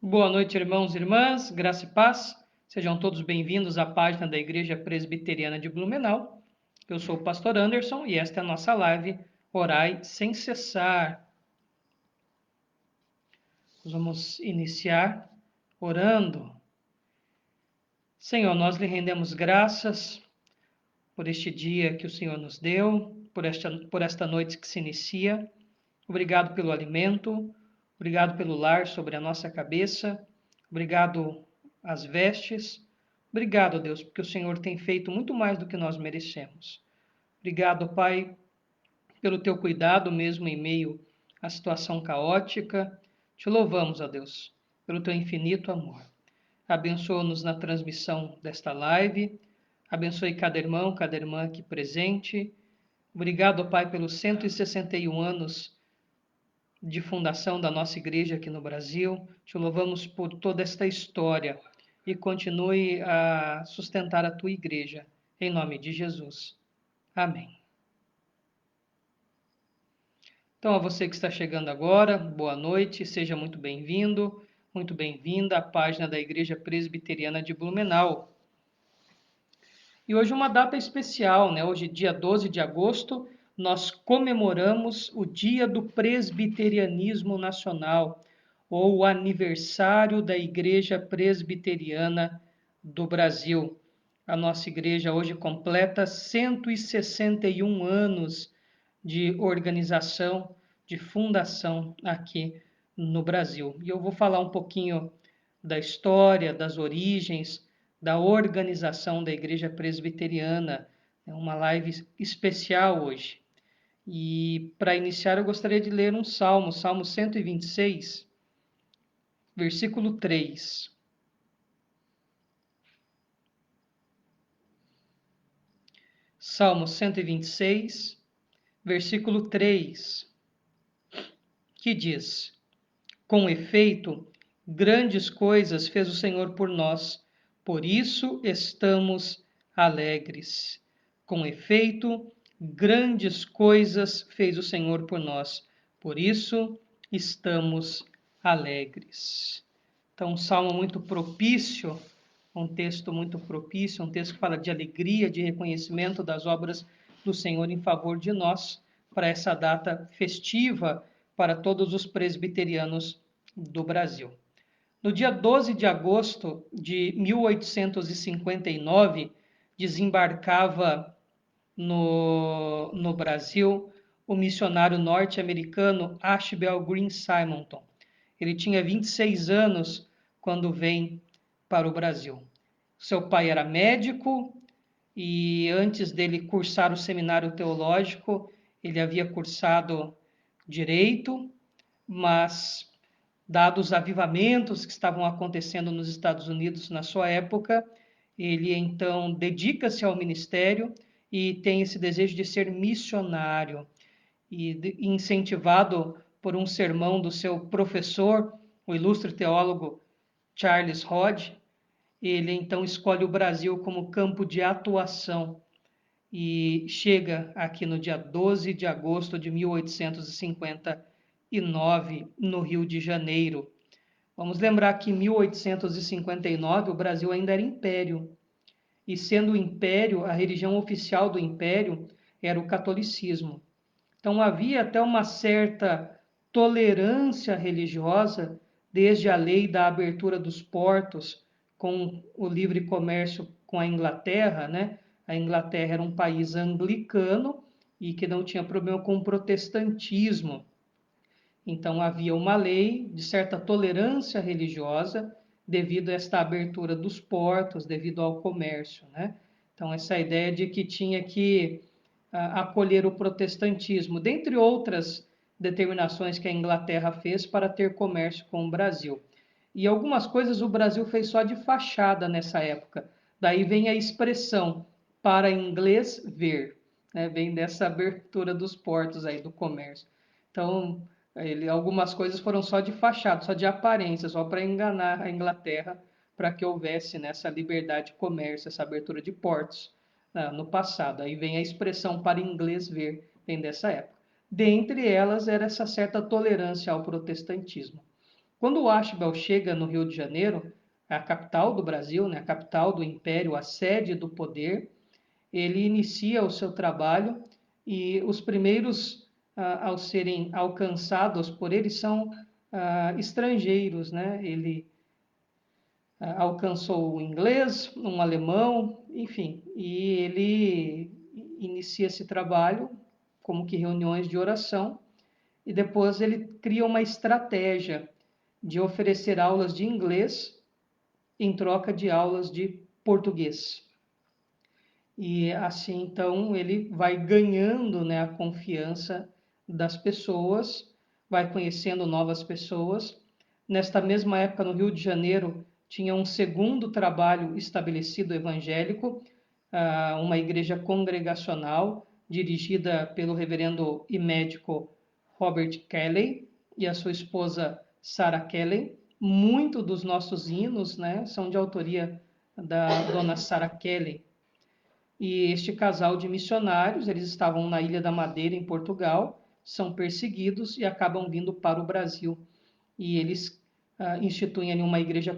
Boa noite, irmãos e irmãs, graça e paz. Sejam todos bem-vindos à página da Igreja Presbiteriana de Blumenau. Eu sou o pastor Anderson e esta é a nossa live Orai Sem Cessar. Nós vamos iniciar orando. Senhor, nós lhe rendemos graças por este dia que o Senhor nos deu, por esta noite que se inicia. Obrigado pelo alimento, obrigado pelo lar sobre a nossa cabeça, obrigado às vestes. Obrigado, Deus, porque o Senhor tem feito muito mais do que nós merecemos. Obrigado, Pai, pelo teu cuidado mesmo em meio à situação caótica. Te louvamos, ó Deus, pelo teu infinito amor. Abençoa-nos na transmissão desta live. Abençoe cada irmão, cada irmã aqui presente. Obrigado, Pai, pelos 161 anos de fundação da nossa igreja aqui no Brasil. Te louvamos por toda esta história e continue a sustentar a tua igreja. Em nome de Jesus. Amém. Então, a você que está chegando agora, boa noite, seja muito bem-vindo, muito bem-vinda à página da Igreja Presbiteriana de Blumenau. E hoje uma data especial, né? Hoje, dia 12 de agosto, nós comemoramos o Dia do Presbiterianismo Nacional, ou o aniversário da Igreja Presbiteriana do Brasil. A nossa igreja hoje completa 161 anos de organização, de fundação aqui no Brasil. E eu vou falar um pouquinho da história, das origens, da organização da Igreja Presbiteriana. É uma live especial hoje. E para iniciar, eu gostaria de ler um salmo, Salmo 126, versículo 3. Salmo 126, versículo 3, que diz: Com efeito, grandes coisas fez o Senhor por nós, por isso estamos alegres. Com efeito, grandes coisas fez o Senhor por nós, por isso estamos alegres. Então, um salmo muito propício, um texto muito propício, um texto que fala de alegria, de reconhecimento das obras do Senhor em favor de nós, para essa data festiva para todos os presbiterianos do Brasil. No dia 12 de agosto de 1859, desembarcava no Brasil o missionário norte-americano Ashbel Green Simonton. Ele tinha 26 anos quando vem para o Brasil. Seu pai era médico e antes dele cursar o seminário teológico, ele havia cursado direito, mas dados os avivamentos que estavam acontecendo nos Estados Unidos na sua época, ele então dedica-se ao ministério e tem esse desejo de ser missionário. E incentivado por um sermão do seu professor, o ilustre teólogo Charles Hodge, ele então escolhe o Brasil como campo de atuação e chega aqui no dia 12 de agosto de 1859, no Rio de Janeiro. Vamos lembrar que em 1859 o Brasil ainda era império, e sendo o império, a religião oficial do império era o catolicismo. Então havia até uma certa tolerância religiosa, desde a lei da abertura dos portos com o livre comércio com a Inglaterra, né? A Inglaterra era um país anglicano e que não tinha problema com o protestantismo. Então havia uma lei de certa tolerância religiosa devido a esta abertura dos portos, devido ao comércio, né? Então essa ideia de que tinha que acolher o protestantismo, dentre outras determinações que a Inglaterra fez para ter comércio com o Brasil. E algumas coisas o Brasil fez só de fachada nessa época. Daí vem a expressão para inglês ver, né? Vem dessa abertura dos portos aí do comércio. Então, algumas coisas foram só de fachada, só de aparência, só para enganar a Inglaterra, para que houvesse nessa liberdade de comércio, essa abertura de portos no passado. Aí vem a expressão para inglês ver, vem dessa época. Dentre elas era essa certa tolerância ao protestantismo. Quando o Ashbel chega no Rio de Janeiro, a capital do Brasil, né, a capital do Império, a sede do poder, ele inicia o seu trabalho e os primeiros ao serem alcançados por ele são estrangeiros, né? Ele alcançou o inglês, um alemão, enfim, e ele inicia esse trabalho como que reuniões de oração e depois ele cria uma estratégia de oferecer aulas de inglês em troca de aulas de português. E assim, então, ele vai ganhando, né, a confiança das pessoas, vai conhecendo novas pessoas. Nesta mesma época, no Rio de Janeiro, tinha um segundo trabalho estabelecido evangélico, uma igreja congregacional, dirigida pelo reverendo e médico Robert Kelly e a sua esposa Sarah Kelly. Muitos dos nossos hinos, né, são de autoria da dona Sarah Kelly. E este casal de missionários, eles estavam na Ilha da Madeira, em Portugal, são perseguidos e acabam vindo para o Brasil. E eles instituem ali uma igreja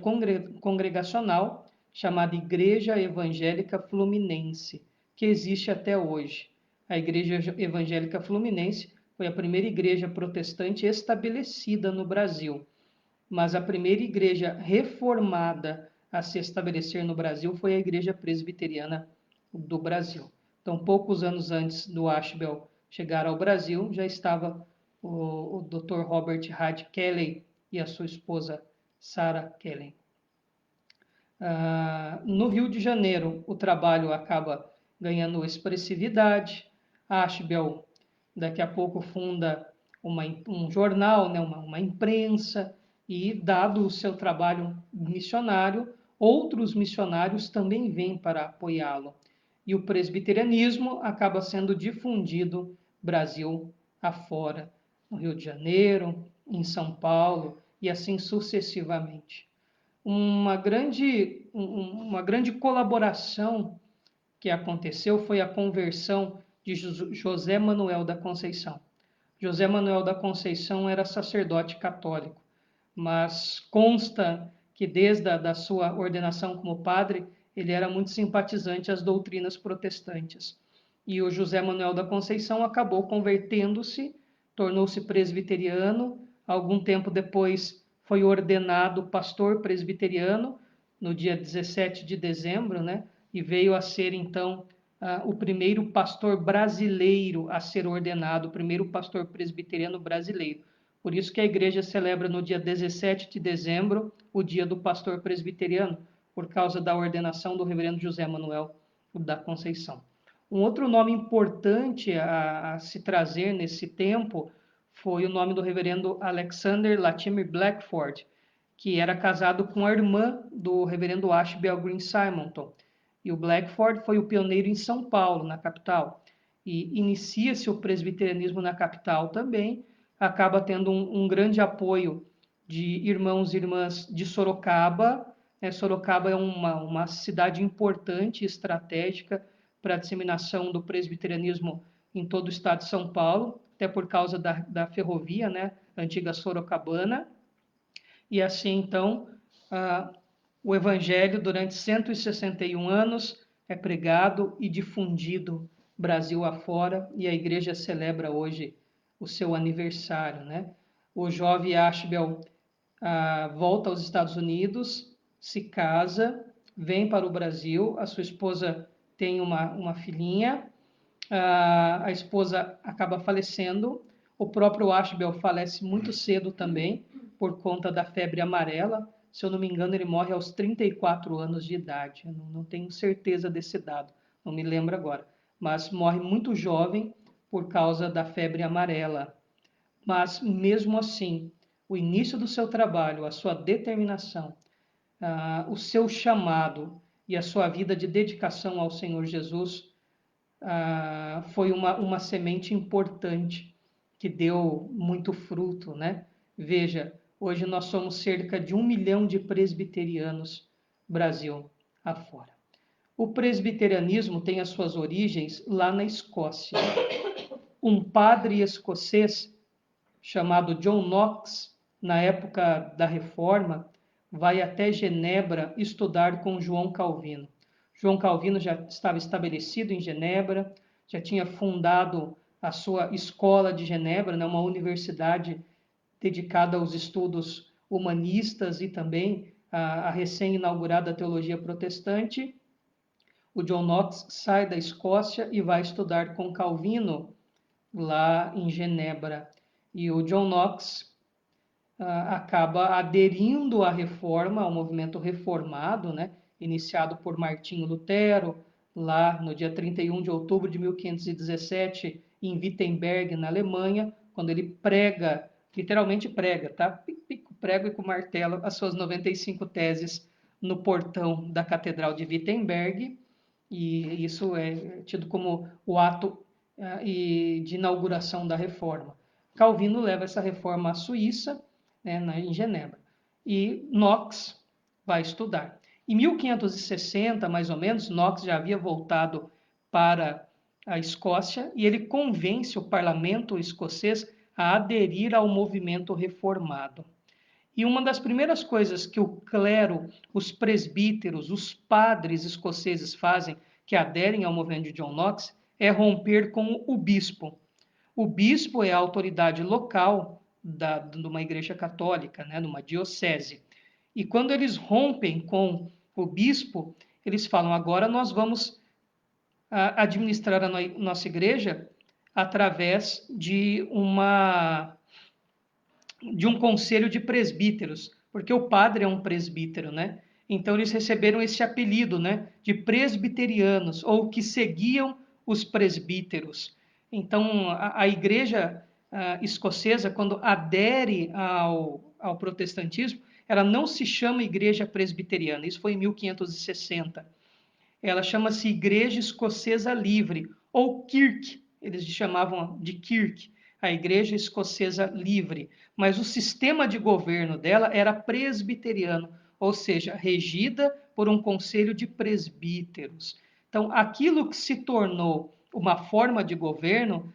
congregacional chamada Igreja Evangélica Fluminense, que existe até hoje. A Igreja Evangélica Fluminense foi a primeira igreja protestante estabelecida no Brasil, mas a primeira igreja reformada a se estabelecer no Brasil foi a Igreja Presbiteriana do Brasil. Então, poucos anos antes do Ashbel chegar ao Brasil, já estava o Dr. Robert Hyde Kelly e a sua esposa Sarah Kelly. No Rio de Janeiro, o trabalho acaba ganhando expressividade. Ashbel, daqui a pouco, funda um jornal, né, uma imprensa, e, dado o seu trabalho missionário, outros missionários também vêm para apoiá-lo. E o presbiterianismo acaba sendo difundido Brasil afora, no Rio de Janeiro, em São Paulo e assim sucessivamente. Uma grande colaboração que aconteceu foi a conversão de José Manuel da Conceição. José Manuel da Conceição era sacerdote católico, mas consta que desde a sua ordenação como padre, ele era muito simpatizante às doutrinas protestantes. E o José Manuel da Conceição acabou convertendo-se, tornou-se presbiteriano. Algum tempo depois foi ordenado pastor presbiteriano, no dia 17 de dezembro, né? E veio a ser, então, o primeiro pastor brasileiro a ser ordenado, o primeiro pastor presbiteriano brasileiro. Por isso que a igreja celebra no dia 17 de dezembro o dia do pastor presbiteriano, por causa da ordenação do reverendo José Manuel da Conceição. Um outro nome importante a se trazer nesse tempo foi o nome do reverendo Alexander Latimer Blackford, que era casado com a irmã do reverendo Ashbel Green Simonton. E o Blackford foi o pioneiro em São Paulo, na capital. E inicia-se o presbiterianismo na capital também, acaba tendo um grande apoio de irmãos e irmãs de Sorocaba. Sorocaba é uma cidade importante, estratégica para a disseminação do presbiterianismo em todo o estado de São Paulo, até por causa da ferrovia, né, a antiga Sorocabana. E assim, então, o evangelho, durante 161 anos, é pregado e difundido Brasil afora, e a igreja celebra hoje o seu aniversário, né? O jovem Ashbel volta aos Estados Unidos, se casa, vem para o Brasil, a sua esposa tem uma filhinha, a esposa acaba falecendo, o próprio Ashbel falece muito cedo também, por conta da febre amarela. Se eu não me engano, ele morre aos 34 anos de idade, eu não tenho certeza desse dado, não me lembro agora, mas morre muito jovem por causa da febre amarela. Mas, mesmo assim, o início do seu trabalho, a sua determinação, o seu chamado e a sua vida de dedicação ao Senhor Jesus foi uma semente importante que deu muito fruto, né? Veja, hoje nós somos cerca de 1 milhão de presbiterianos Brasil afora. O presbiterianismo tem as suas origens lá na Escócia. Um padre escocês chamado John Knox na época da Reforma, vai até Genebra estudar com João Calvino. João Calvino já estava estabelecido em Genebra, já tinha fundado a sua escola de Genebra, né, uma universidade dedicada aos estudos humanistas e também à recém-inaugurada teologia protestante. O John Knox sai da Escócia e vai estudar com Calvino lá em Genebra. E o John Knox acaba aderindo à reforma, ao movimento reformado, né, iniciado por Martinho Lutero, lá no dia 31 de outubro de 1517, em Wittenberg, na Alemanha, quando ele prega, literalmente prega, tá? Prega e com martelo as suas 95 teses no portão da Catedral de Wittenberg, e isso é tido como o ato de inauguração da reforma. Calvino leva essa reforma à Suíça, né, em Genebra, e Knox vai estudar. Em 1560, mais ou menos, Knox já havia voltado para a Escócia e ele convence o parlamento escocês a aderir ao movimento reformado. E uma das primeiras coisas que o clero, os presbíteros, os padres escoceses fazem, que aderem ao movimento de John Knox, é romper com o bispo. O bispo é a autoridade local de uma igreja católica, né, de uma diocese. E quando eles rompem com o bispo, eles falam: agora nós vamos administrar a nossa igreja através de um conselho de presbíteros, porque o padre é um presbítero, né? Então eles receberam esse apelido, né, de presbiterianos, ou que seguiam os presbíteros. Então a igreja escocesa, quando adere ao protestantismo, ela não se chama igreja presbiteriana, isso foi em 1560. Ela chama-se Igreja Escocesa Livre, ou Kirk, eles chamavam de Kirk, a Igreja Escocesa Livre. Mas o sistema de governo dela era presbiteriano, ou seja, regida por um conselho de presbíteros. Então, aquilo que se tornou uma forma de governo,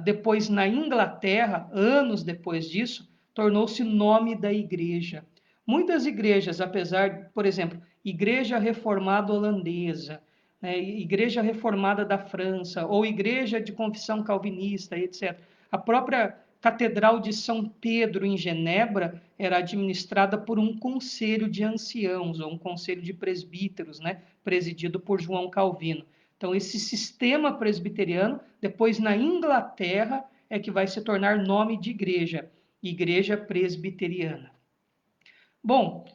depois na Inglaterra, anos depois disso, tornou-se nome da igreja. Muitas igrejas, apesar, por exemplo, Igreja Reformada Holandesa, né, Igreja Reformada da França, ou Igreja de Confissão Calvinista, etc. A própria Catedral de São Pedro, em Genebra, era administrada por um conselho de anciãos, ou um conselho de presbíteros, né, presidido por João Calvino. Então, esse sistema presbiteriano, depois na Inglaterra, é que vai se tornar nome de igreja, Igreja Presbiteriana. Bom,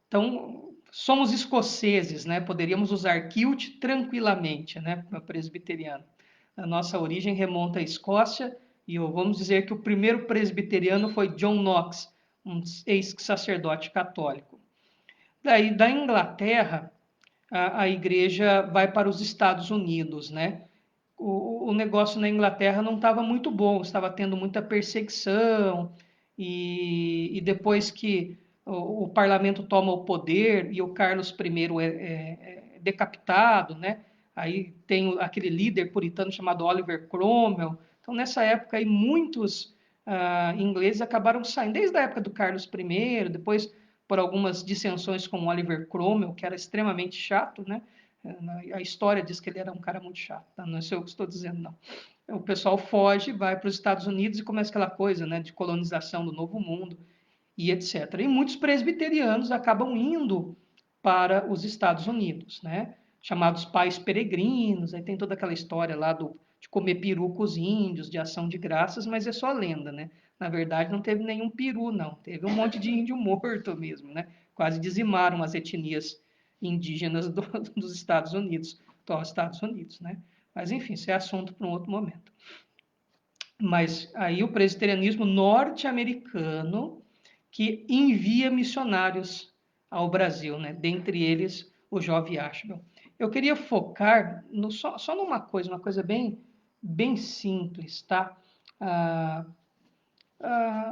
então somos escoceses, né? Poderíamos usar kilt tranquilamente, né? Presbiteriano. A nossa origem remonta à Escócia e vamos dizer que o primeiro presbiteriano foi John Knox, um ex-sacerdote católico. Daí, da Inglaterra, a igreja vai para os Estados Unidos, né? O negócio na Inglaterra não estava muito bom, estava tendo muita perseguição, e depois que o parlamento toma o poder e o Carlos I é decapitado, né? Aí tem aquele líder puritano chamado Oliver Cromwell. Então, nessa época, aí, muitos ingleses acabaram saindo, desde a época do Carlos I, depois por algumas dissensões com Oliver Cromwell, que era extremamente chato, né? A história diz que ele era um cara muito chato, tá? Não é isso que eu estou dizendo, não. O pessoal foge, vai para os Estados Unidos e começa aquela coisa, né, de colonização do Novo Mundo e etc. E muitos presbiterianos acabam indo para os Estados Unidos, né, chamados pais peregrinos. Aí tem toda aquela história lá de comer peru com os índios, de ação de graças, mas é só lenda, né? Na verdade, não teve nenhum peru, não. Teve um monte de índio morto mesmo, né? Quase dizimaram as etnias indígenas dos Estados Unidos, dos Estados Unidos, né? Mas, enfim, isso é assunto para um outro momento. Mas aí o presbiterianismo norte-americano que envia missionários ao Brasil, né? Dentre eles o Jovem Ashbel. Eu queria focar só numa coisa, uma coisa bem simples, tá?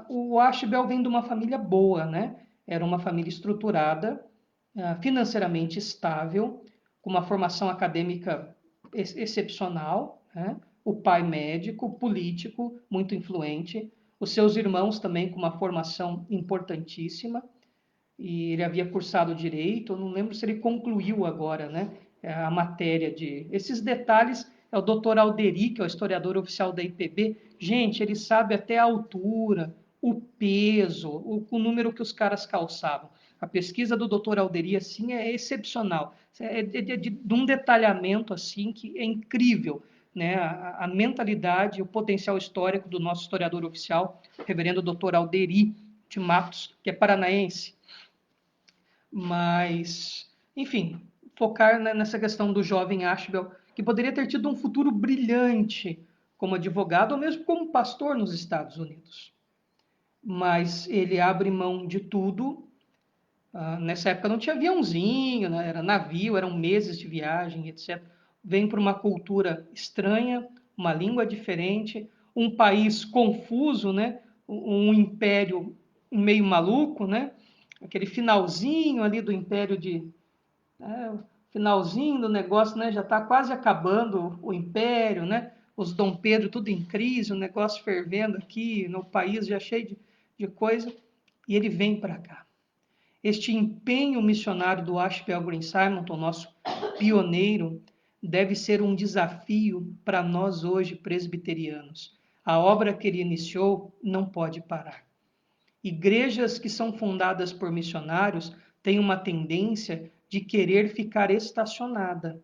O Ashbel vem de uma família boa, né? Era uma família estruturada, financeiramente estável, com uma formação acadêmica excepcional, né? O pai médico, político, muito influente, Os seus irmãos também com uma formação importantíssima, e ele havia cursado direito, eu não lembro se ele concluiu agora, né, a matéria de... Esses detalhes é o doutor Alderi, que é o historiador oficial da IPB. Gente, ele sabe até a altura, o peso, o número que os caras calçavam. A pesquisa do doutor Alderi, assim, é excepcional. É de um detalhamento, assim, que é incrível, né? A mentalidade e o potencial histórico do nosso historiador oficial, o reverendo doutor Alderi de Matos, que é paranaense. Mas, enfim, focar nessa questão do jovem Ashbel, que poderia ter tido um futuro brilhante como advogado ou mesmo como pastor nos Estados Unidos. Mas ele abre mão de tudo. Nessa época não tinha aviãozinho, né? Era navio, eram meses de viagem, etc. Vem para uma cultura estranha, uma língua diferente, um país confuso, né? Um império meio maluco, né? Aquele finalzinho ali do império de... finalzinho do negócio, né? Já está quase acabando o império, né? Os Dom Pedro tudo em crise, o negócio fervendo aqui, no país já cheio de coisa, e ele vem para cá. Este empenho missionário do Ashbel Green Simonton, nosso pioneiro, deve ser um desafio para nós hoje presbiterianos. A obra que ele iniciou não pode parar. Igrejas que são fundadas por missionários têm uma tendência de querer ficar estacionada.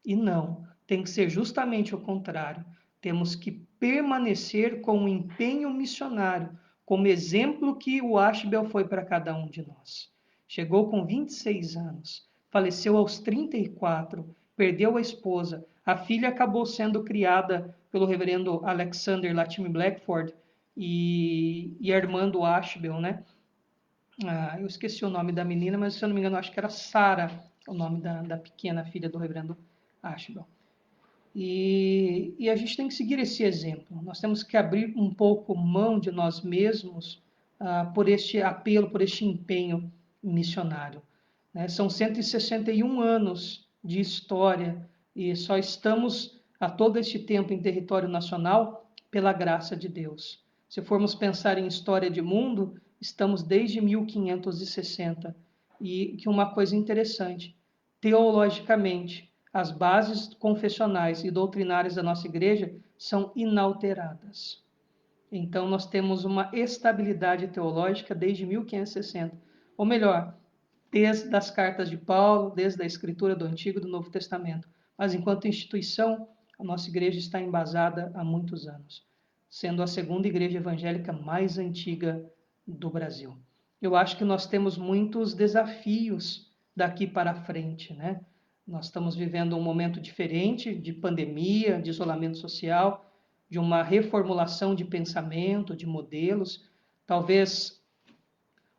E não, tem que ser justamente o contrário. Temos que permanecer com o empenho missionário, como exemplo que o Ashbel foi para cada um de nós. Chegou com 26 anos, faleceu aos 34, perdeu a esposa, a filha acabou sendo criada pelo reverendo Alexander Latimer Blackford e Armando Ashbel, né? Eu esqueci o nome da menina, mas se eu não me engano, acho que era Sara, o nome da pequena filha do reverendo Ashbel. E a gente tem que seguir esse exemplo. Nós temos que abrir um pouco mão de nós mesmos por este apelo, por este empenho missionário. Né? São 161 anos de história e só estamos a todo este tempo em território nacional pela graça de Deus. Se formos pensar em história de mundo, estamos desde 1560. E que uma coisa interessante, teologicamente, as bases confessionais e doutrinárias da nossa igreja são inalteradas. Então, nós temos uma estabilidade teológica desde 1560. Ou melhor, desde as cartas de Paulo, desde a escritura do Antigo e do Novo Testamento. Mas, enquanto instituição, a nossa igreja está embasada há muitos anos, sendo a segunda igreja evangélica mais antiga do Brasil. Eu acho que nós temos muitos desafios daqui para frente, né? Nós estamos vivendo um momento diferente de pandemia, de isolamento social, de uma reformulação de pensamento, de modelos. Talvez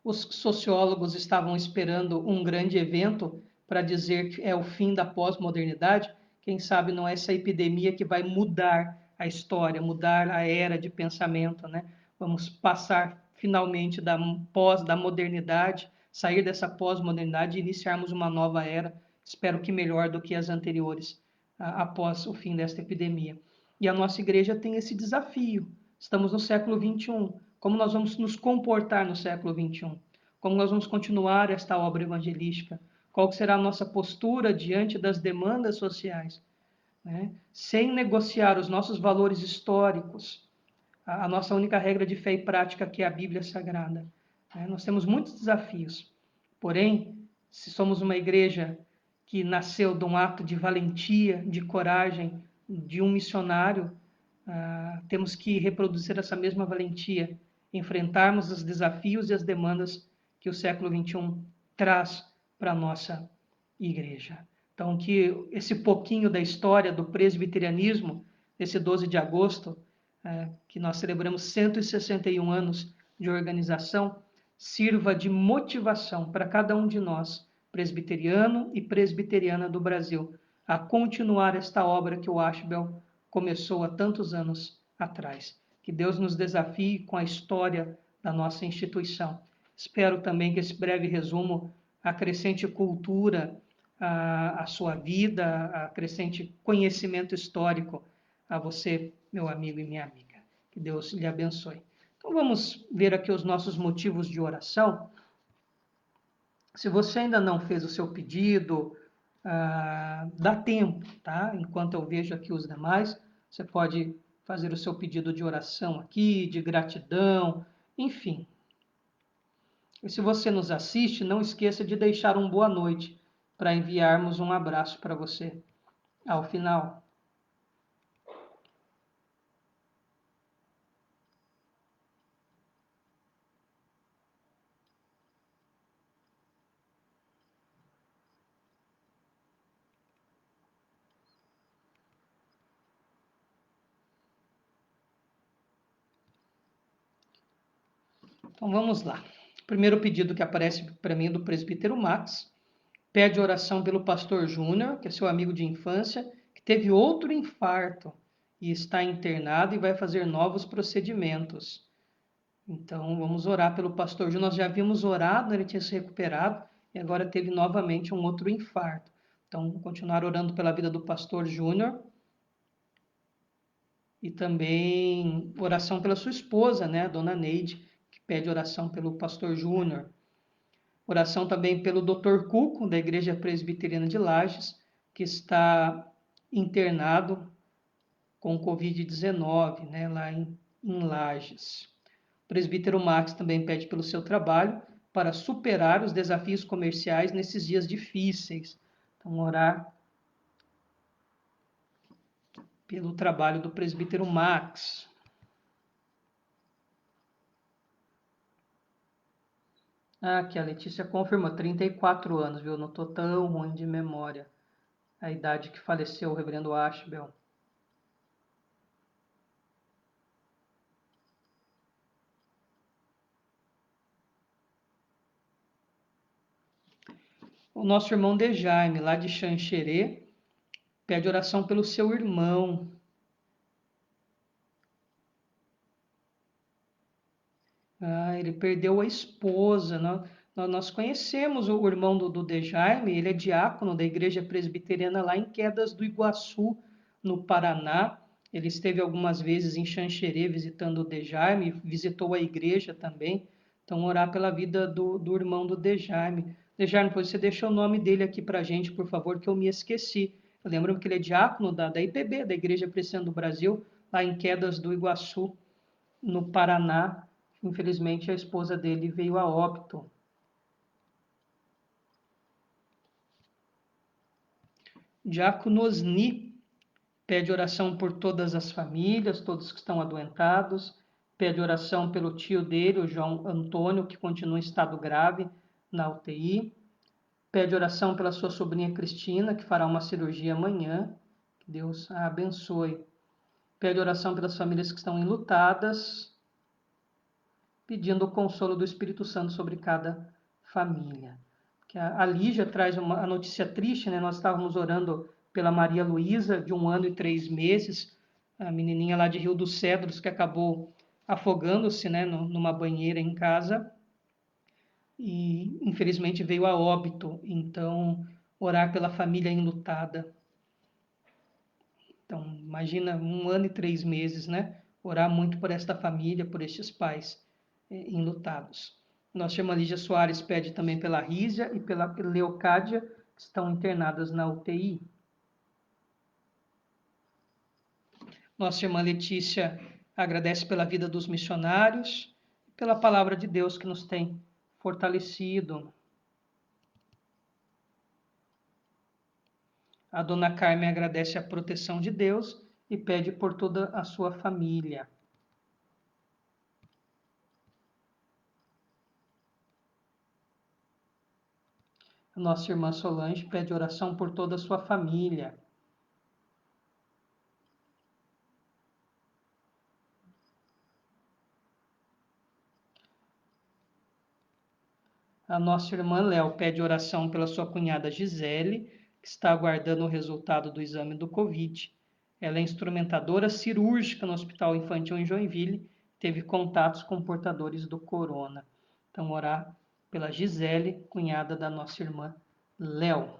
os sociólogos estavam esperando um grande evento para dizer que é o fim da pós-modernidade. Quem sabe não é essa epidemia que vai mudar a história, mudar a era de pensamento, né? Vamos passar finalmente da modernidade, sair dessa pós-modernidade e iniciarmos uma nova era, espero que melhor do que as anteriores, após o fim desta epidemia. E a nossa igreja tem esse desafio. Estamos no século XXI. Como nós vamos nos comportar no século XXI? Como nós vamos continuar esta obra evangelística? Qual será a nossa postura diante das demandas sociais? Né? Sem negociar os nossos valores históricos, a nossa única regra de fé e prática, que é a Bíblia Sagrada. Né? Nós temos muitos desafios. Porém, se somos uma igreja que nasceu de um ato de valentia, de coragem, de um missionário, temos que reproduzir essa mesma valentia, enfrentarmos os desafios e as demandas que o século XXI traz para a nossa igreja. Então, que esse pouquinho da história do presbiterianismo, esse 12 de agosto, que nós celebramos 161 anos de organização, sirva de motivação para cada um de nós, presbiteriano e presbiteriana do Brasil, a continuar esta obra que o Ashbel começou há tantos anos atrás. Que Deus nos desafie com a história da nossa instituição. Espero também que esse breve resumo acrescente cultura à sua vida, acrescente conhecimento histórico a você, meu amigo e minha amiga. Que Deus lhe abençoe. Então, Então vamos ver aqui os nossos motivos de oração. Se você ainda não fez o seu pedido, dá tempo, tá? Enquanto eu vejo aqui os demais, você pode fazer o seu pedido de oração aqui, de gratidão, enfim. E se você nos assiste, não esqueça de deixar um boa noite para enviarmos um abraço para você ao final. Então vamos lá. O primeiro pedido que aparece para mim é do presbítero Max. Pede oração pelo pastor Júnior, que é seu amigo de infância, que teve outro infarto e está internado e vai fazer novos procedimentos. Então vamos orar pelo pastor Júnior. Nós já havíamos orado, ele tinha se recuperado e agora teve novamente um outro infarto. Então vamos continuar orando pela vida do pastor Júnior. E também oração pela sua esposa, né, a dona Neide, que pede oração pelo pastor Júnior. Oração também pelo Dr. Cuco, da Igreja Presbiteriana de Lages, que está internado com Covid-19, né, lá em Lages. O presbítero Max também pede pelo seu trabalho para superar os desafios comerciais nesses dias difíceis. Então, orar pelo trabalho do presbítero Max. Aqui a Letícia confirmou, 34 anos, viu? Não estou tão ruim de memória. A idade que faleceu o reverendo Ashbel. O nosso irmão Dejaime, lá de Xanxerê, pede oração pelo seu irmão. Ele perdeu a esposa. Nós conhecemos o irmão do Dejaime, ele é diácono da Igreja Presbiteriana lá em Quedas do Iguaçu, no Paraná. Ele esteve algumas vezes em Xanxerê visitando o Dejaime, visitou a igreja também. Então, orar pela vida do irmão do Dejaime. Dejaime, você deixa o nome dele aqui para a gente, por favor, que eu me esqueci. Eu lembro que ele é diácono da IPB, da Igreja Presbiteriana do Brasil, lá em Quedas do Iguaçu, no Paraná. Infelizmente, a esposa dele veio a óbito. Diácono Osni pede oração por todas as famílias, todos que estão adoentados. Pede oração pelo tio dele, o João Antônio, que continua em estado grave na UTI. Pede oração pela sua sobrinha Cristina, que fará uma cirurgia amanhã. Que Deus a abençoe. Pede oração pelas famílias que estão enlutadas, pedindo o consolo do Espírito Santo sobre cada família. Que a Lígia traz a notícia triste, né? Nós estávamos orando pela Maria Luísa, de 1 ano e 3 meses, a menininha lá de Rio dos Cedros, que acabou afogando-se, né, numa banheira em casa e infelizmente veio a óbito. Então, orar pela família enlutada. Então, imagina 1 ano e 3 meses, né? Orar muito por esta família, por estes pais enlutados. Nossa irmã Lígia Soares pede também pela Rísia e pela Leocádia, que estão internadas na UTI. Nossa irmã Letícia agradece pela vida dos missionários e pela palavra de Deus que nos tem fortalecido. A dona Carmen agradece a proteção de Deus e pede por toda a sua família. A nossa irmã Solange pede oração por toda a sua família. A nossa irmã Léo pede oração pela sua cunhada Gisele, que está aguardando o resultado do exame do Covid. Ela é instrumentadora cirúrgica no Hospital Infantil em Joinville, teve contatos com portadores do corona. Então, orar pela Gisele, cunhada da nossa irmã Léo.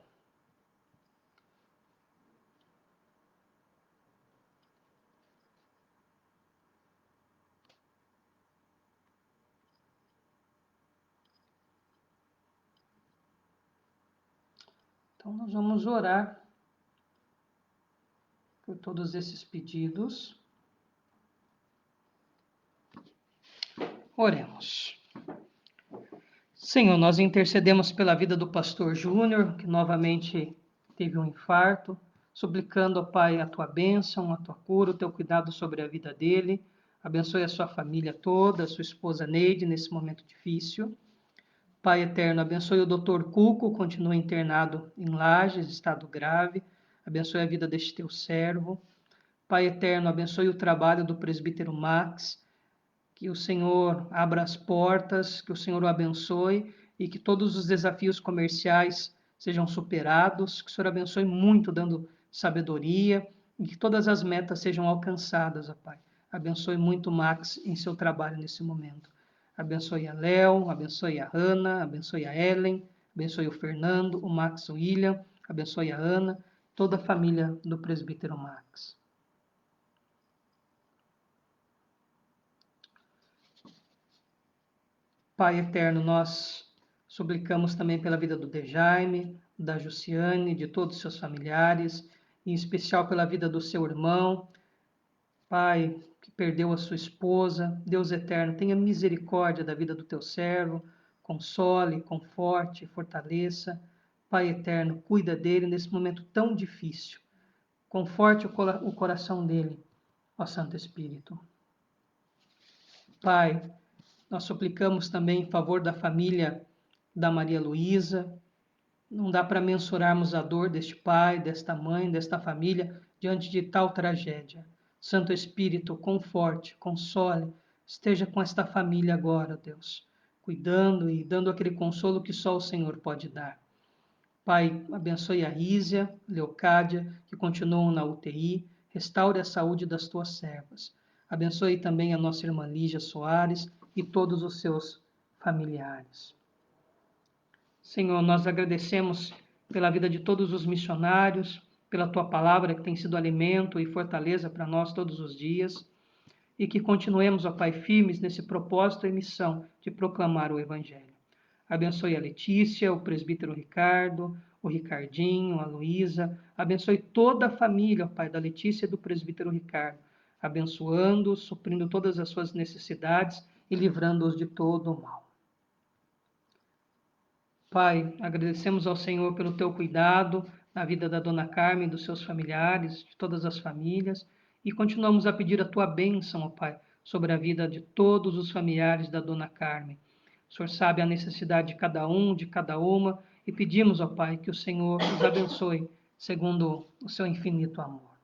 Então, nós vamos orar por todos esses pedidos. Oremos. Senhor, nós intercedemos pela vida do pastor Júnior, que novamente teve um infarto, suplicando, ó Pai, a tua bênção, a tua cura, o teu cuidado sobre a vida dele. Abençoe a sua família toda, a sua esposa Neide, nesse momento difícil. Pai eterno, abençoe o Dr. Cuco, continua internado em Lages, estado grave. Abençoe a vida deste teu servo. Pai eterno, abençoe o trabalho do presbítero Max. Que o Senhor abra as portas, que o Senhor o abençoe e que todos os desafios comerciais sejam superados. Que o Senhor abençoe muito, dando sabedoria e que todas as metas sejam alcançadas, ó Pai. Abençoe muito o Max em seu trabalho nesse momento. Abençoe a Léo, abençoe a Hannah, abençoe a Ellen, abençoe o Fernando, o Max, o William, abençoe a Ana, toda a família do presbítero Max. Pai eterno, nós suplicamos também pela vida do Dejaime, da Jussiane, de todos os seus familiares, em especial pela vida do seu irmão, Pai, que perdeu a sua esposa. Deus eterno, tenha misericórdia da vida do teu servo, console, conforte, fortaleça. Pai eterno, cuida dele nesse momento tão difícil. Conforte o coração dele, ó Santo Espírito. Pai, nós suplicamos também em favor da família da Maria Luísa. Não dá para mensurarmos a dor deste pai, desta mãe, desta família diante de tal tragédia. Santo Espírito, conforte, console, esteja com esta família agora, Deus, cuidando e dando aquele consolo que só o Senhor pode dar. Pai, abençoe a Ísia, Leocádia, que continuam na UTI, restaure a saúde das tuas servas. Abençoe também a nossa irmã Lígia Soares e todos os seus familiares. Senhor, nós agradecemos pela vida de todos os missionários, pela tua palavra que tem sido alimento e fortaleza para nós todos os dias, e que continuemos, ó Pai, firmes nesse propósito e missão de proclamar o Evangelho. Abençoe a Letícia, o presbítero Ricardo, o Ricardinho, a Luísa, abençoe toda a família, ó Pai, da Letícia e do presbítero Ricardo, abençoando, suprindo todas as suas necessidades e livrando-os de todo o mal. Pai, agradecemos ao Senhor pelo teu cuidado na vida da dona Carmen, dos seus familiares, de todas as famílias, e continuamos a pedir a tua bênção, ó Pai, sobre a vida de todos os familiares da dona Carmen. O Senhor sabe a necessidade de cada um, de cada uma, e pedimos, ó Pai, que o Senhor os abençoe segundo o seu infinito amor.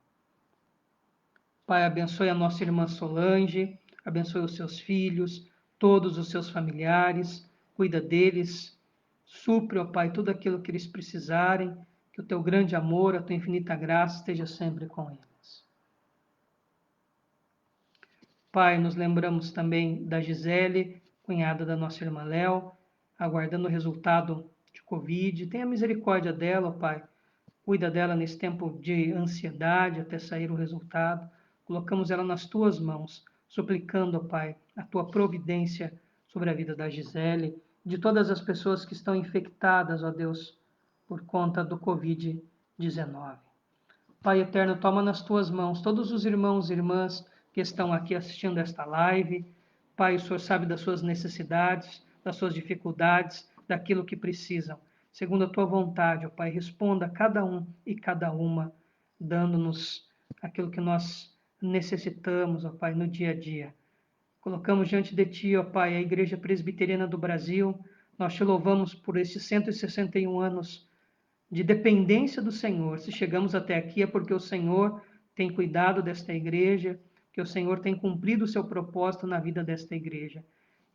Pai, abençoe a nossa irmã Solange, abençoe os seus filhos, todos os seus familiares, cuida deles, supre, ó Pai, tudo aquilo que eles precisarem, que o teu grande amor, a tua infinita graça esteja sempre com eles. Pai, nos lembramos também da Gisele, cunhada da nossa irmã Léo, aguardando o resultado de Covid. Tenha misericórdia dela, ó Pai. Cuida dela nesse tempo de ansiedade até sair o resultado. Colocamos ela nas tuas mãos, suplicando, ó Pai, a tua providência sobre a vida da Gisele, de todas as pessoas que estão infectadas, ó Deus, por conta do Covid-19. Pai eterno, toma nas tuas mãos todos os irmãos e irmãs que estão aqui assistindo esta live. Pai, o Senhor sabe das suas necessidades, das suas dificuldades, daquilo que precisam. Segundo a tua vontade, ó Pai, responda a cada um e cada uma, dando-nos aquilo que nós necessitamos, ó Pai, no dia a dia. Colocamos diante de Ti, ó Pai, a Igreja Presbiteriana do Brasil. Nós Te louvamos por esses 161 anos de dependência do Senhor. Se chegamos até aqui é porque o Senhor tem cuidado desta igreja, que o Senhor tem cumprido o seu propósito na vida desta igreja.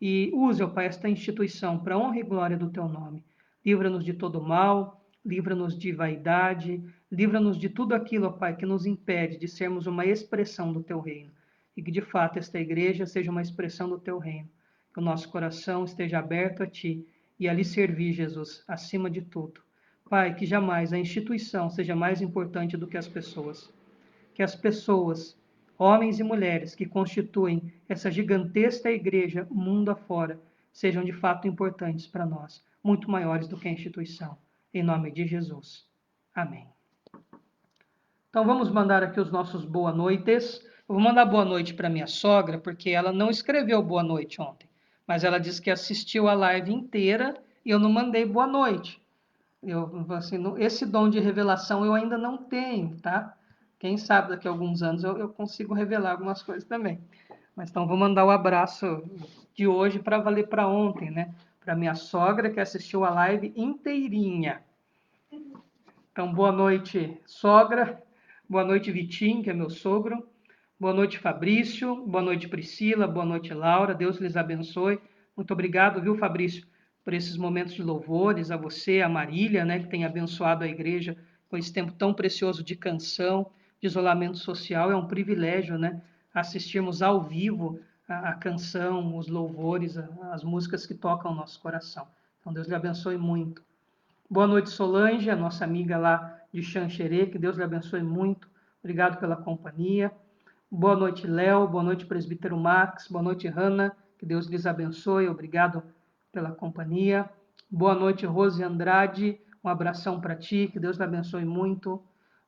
E use, ó Pai, esta instituição para a honra e glória do Teu nome. Livra-nos de todo mal, livra-nos de vaidade, livra-nos de tudo aquilo, ó Pai, que nos impede de sermos uma expressão do Teu reino. E que, de fato, esta igreja seja uma expressão do Teu reino. Que o nosso coração esteja aberto a Ti e a lhe servir, Jesus, acima de tudo. Pai, que jamais a instituição seja mais importante do que as pessoas. Que as pessoas, homens e mulheres que constituem essa gigantesca igreja mundo afora, sejam de fato importantes para nós, muito maiores do que a instituição. Em nome de Jesus. Amém. Então vamos mandar aqui os nossos boa noites. Eu vou mandar boa noite para minha sogra, porque ela não escreveu boa noite ontem, mas ela disse que assistiu a live inteira e eu não mandei boa noite. Assim, esse dom de revelação eu ainda não tenho, tá? Quem sabe daqui a alguns anos eu consigo revelar algumas coisas também. Mas então vou mandar o abraço de hoje para valer para ontem, né? Para minha sogra que assistiu a live inteirinha. Então, boa noite, sogra. Boa noite, Vitinho, que é meu sogro. Boa noite, Fabrício. Boa noite, Priscila. Boa noite, Laura. Deus lhes abençoe. Muito obrigado, viu, Fabrício, por esses momentos de louvores. A você, a Marília, né, que tem abençoado a igreja com esse tempo tão precioso de canção, de isolamento social. É um privilégio, né, assistirmos ao vivo a canção, os louvores, as músicas que tocam o nosso coração. Então, Deus lhe abençoe muito. Boa noite, Solange, a nossa amiga lá de Xanxerê, que Deus lhe abençoe muito. Obrigado pela companhia. Boa noite, Léo. Boa noite, presbítero Max. Boa noite, Hanna. Que Deus lhes abençoe. Obrigado pela companhia. Boa noite, Rose Andrade. Um abração para ti. Que Deus lhe abençoe muito.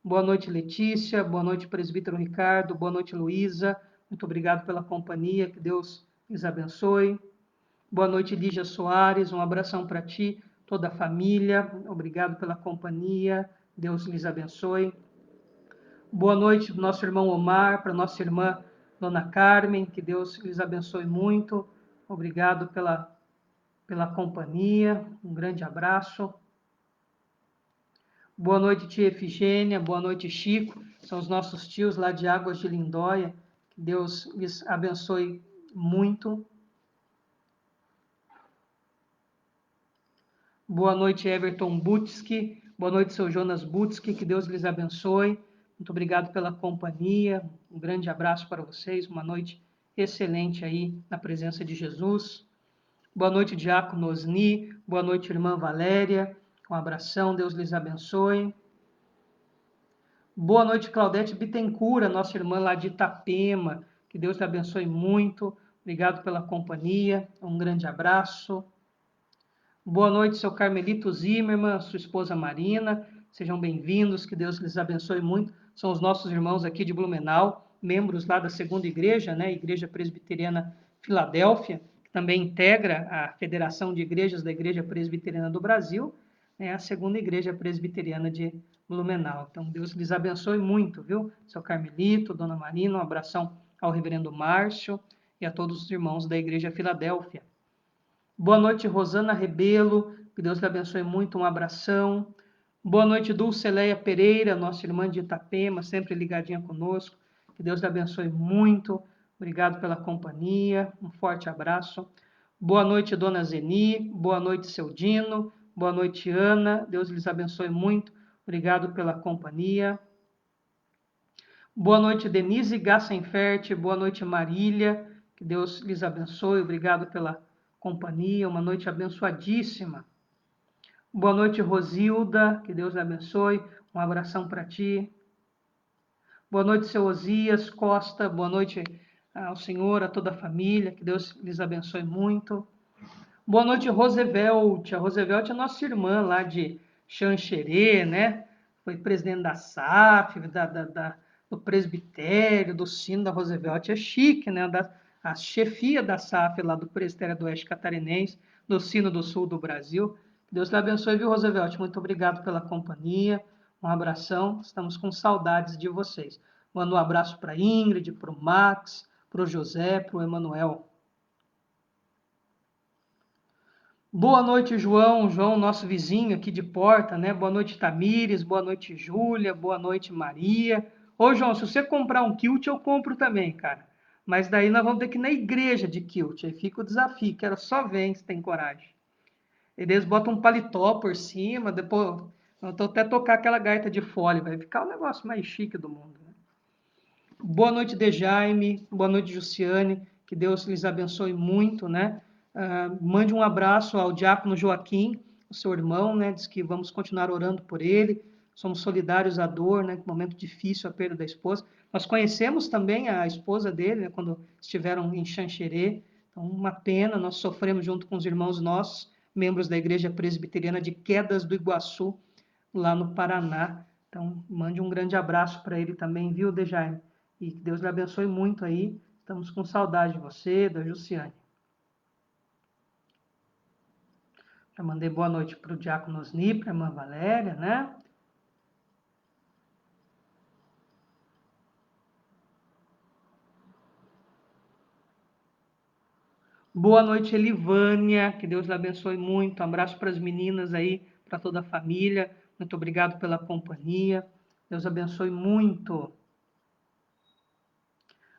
Boa noite, Letícia. Boa noite, presbítero Ricardo. Boa noite, Luísa. Muito obrigado pela companhia. Que Deus lhes abençoe. Boa noite, Lígia Soares. Um abração para ti, toda a família. Obrigado pela companhia. Deus lhes abençoe. Boa noite, nosso irmão Omar, para nossa irmã Dona Carmen. Que Deus lhes abençoe muito. Obrigado pela companhia. Um grande abraço. Boa noite, tia Efigênia. Boa noite, Chico. São os nossos tios lá de Águas de Lindóia. Que Deus lhes abençoe muito. Boa noite, Everton Butski. Boa noite, seu Jonas Butski. Que Deus lhes abençoe. Muito obrigado pela companhia. Um grande abraço para vocês. Uma noite excelente aí na presença de Jesus. Boa noite, Diácono Osni. Boa noite, irmã Valéria. Um abração. Deus lhes abençoe. Boa noite, Claudete Bittencourt, nossa irmã lá de Itapema. Que Deus te abençoe muito. Obrigado pela companhia. Um grande abraço. Boa noite, seu Carmelito Zimmermann, sua esposa Marina. Sejam bem-vindos, que Deus lhes abençoe muito. São os nossos irmãos aqui de Blumenau, membros lá da segunda igreja, né? Igreja Presbiteriana Filadélfia, que também integra a Federação de Igrejas da Igreja Presbiteriana do Brasil, né? A segunda igreja presbiteriana de Blumenau. Então, Deus lhes abençoe muito, viu? Seu Carmelito, Dona Marina, um abração ao reverendo Márcio e a todos os irmãos da Igreja Filadélfia. Boa noite, Rosana Rebelo, que Deus te abençoe muito, um abração. Boa noite, Dulceleia Pereira, nossa irmã de Itapema, sempre ligadinha conosco, que Deus te abençoe muito, obrigado pela companhia, um forte abraço. Boa noite, Dona Zeni, boa noite, seu Dino, boa noite, Ana, Deus lhes abençoe muito, obrigado pela companhia. Boa noite, Denise Gassenfert, boa noite, Marília, que Deus lhes abençoe, obrigado pela companhia, uma noite abençoadíssima. Boa noite, Rosilda, que Deus lhe abençoe, um abração para ti. Boa noite, seu Osias Costa, boa noite ao senhor, a toda a família, que Deus lhes abençoe muito. Boa noite, Rosevelt, a Rosevelt é nossa irmã lá de Xanxerê, né? Foi presidente da SAF, do presbitério, do sino da Rosevelt, é chique, né? A chefia da SAF lá do presbitério do Oeste Catarinense, do sino do sul do Brasil. Deus te abençoe, viu, Rosevelt? Muito obrigado pela companhia, um abração, estamos com saudades de vocês. Mando um abraço para a Ingrid, para o Max, para o José, para o Emanuel. Boa noite, João. João, nosso vizinho aqui de porta, né? Boa noite, Tamires. Boa noite, Júlia. Boa noite, Maria. Ô, João, se você comprar um kilt, eu compro também, cara. Mas daí nós vamos ter que ir na igreja de kilt. Aí fica o desafio. Quero só ver se tem coragem. Eles botam um paletó por cima, depois eu tô até tocar aquela gaita de fole. Vai ficar o negócio mais chique do mundo, né? Boa noite, Dejaime. Boa noite, Jussiane. Que Deus lhes abençoe muito, né? Mande um abraço ao diácono Joaquim, o seu irmão, né? Diz que vamos continuar orando por ele. Somos solidários à dor, né? Momento difícil, a perda da esposa. Nós conhecemos também a esposa dele, né? Quando estiveram em Xanxerê. Então, uma pena, nós sofremos junto com os irmãos nossos, membros da Igreja Presbiteriana de Quedas do Iguaçu, lá no Paraná. Então, mande um grande abraço para ele também, viu, Dejaime? E que Deus lhe abençoe muito aí. Estamos com saudade de você, da Jussiane. Já mandei boa noite para o Diácono Osni, para a irmã Valéria, né? Boa noite, Elivânia. Que Deus lhe abençoe muito. Um abraço para as meninas aí, para toda a família. Muito obrigado pela companhia. Deus abençoe muito.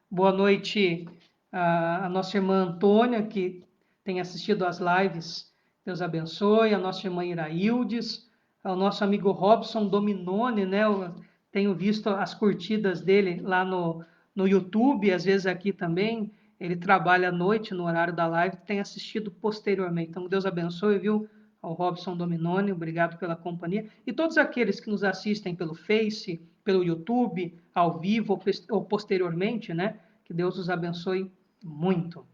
Boa noite a nossa irmã Antônia, que tem assistido às lives. Deus abençoe. A nossa irmã Iraildes. Ao nosso amigo Robson Dominone, né? Eu tenho visto as curtidas dele lá no YouTube, às vezes aqui também. Ele trabalha à noite no horário da live, tem assistido posteriormente. Então, Deus abençoe, viu? Ao Robson Dominone, obrigado pela companhia. E todos aqueles que nos assistem pelo Face, pelo YouTube, ao vivo ou posteriormente, né? Que Deus os abençoe muito.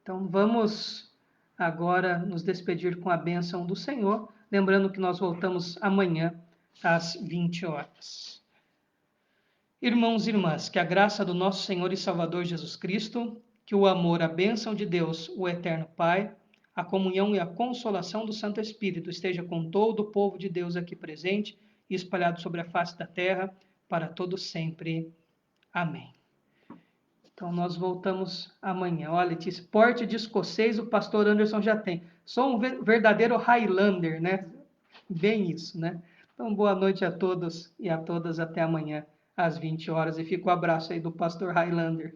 Então, vamos agora nos despedir com a bênção do Senhor, lembrando que nós voltamos amanhã às 20 horas. Irmãos e irmãs, que a graça do nosso Senhor e Salvador Jesus Cristo, que o amor, a bênção de Deus, o eterno Pai, a comunhão e a consolação do Santo Espírito esteja com todo o povo de Deus aqui presente e espalhado sobre a face da terra, para todo sempre. Amém. Então, nós voltamos amanhã. Olha, Letícia, porte de escocês o pastor Anderson já tem. Sou um verdadeiro Highlander, né? Bem isso, né? Então, boa noite a todos e a todas. Até amanhã, às 20 horas. E fica o abraço aí do pastor Highlander.